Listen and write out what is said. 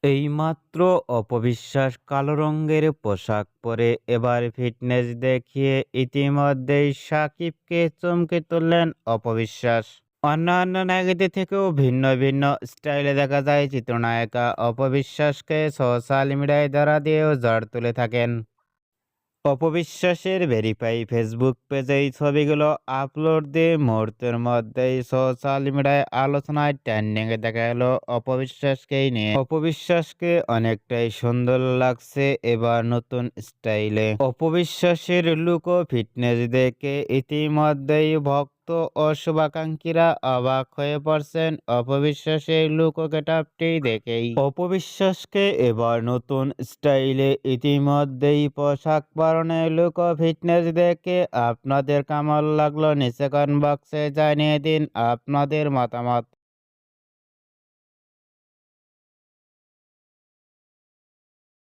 এইমাত্র অপবিশ্বাস কালো রঙের পোশাক পরে এবার ফিটনেস দেখিয়ে ইতিমধ্যেই সাকিবকে চমকে তুললেন অপবিশ্বাস। অন্যান্য নায়িকাদের থেকেও ভিন্ন ভিন্ন স্টাইলে দেখা যায় চিত্রনায়িকা অপবিশ্বাসকে সোশ্যাল মিডিয়ায় ধরা দিয়েও ঝড় তুলে থাকেন। অপবিশ্বাসের ভেরিফাই ফেসবুক পেজে এই ছবিগুলো আপলোড দিয়ে মুহূর্তের মধ্যেই সোশ্যাল মিডিয়ায় আলোচনায় ট্রেন্ডিংয়ে দেখা গেল অপবিশ্বাসকেই নিয়ে। অপবিশ্বাসকে অনেকটাই সুন্দর লাগছে এবার নতুন স্টাইলে। অপবিশ্বাসের লুক ও ফিটনেস দেখে ইতিমধ্যেই ভক্ত ও শুভাকাঙ্ক্ষীরা অবাক হয়ে পড়ছেন অপবিশ্বাসের লুক ও গেটআপটি দেখেই। অপবিশ্বাসকে এবার নতুন স্টাইলে ইতিমধ্যেই পোশাক পরনে লুক ও ফিটনেস দেখে আপনাদের কেমন লাগলো নিচে কমেন্ট বক্সে জানিয়ে দিন আপনাদের মতামত।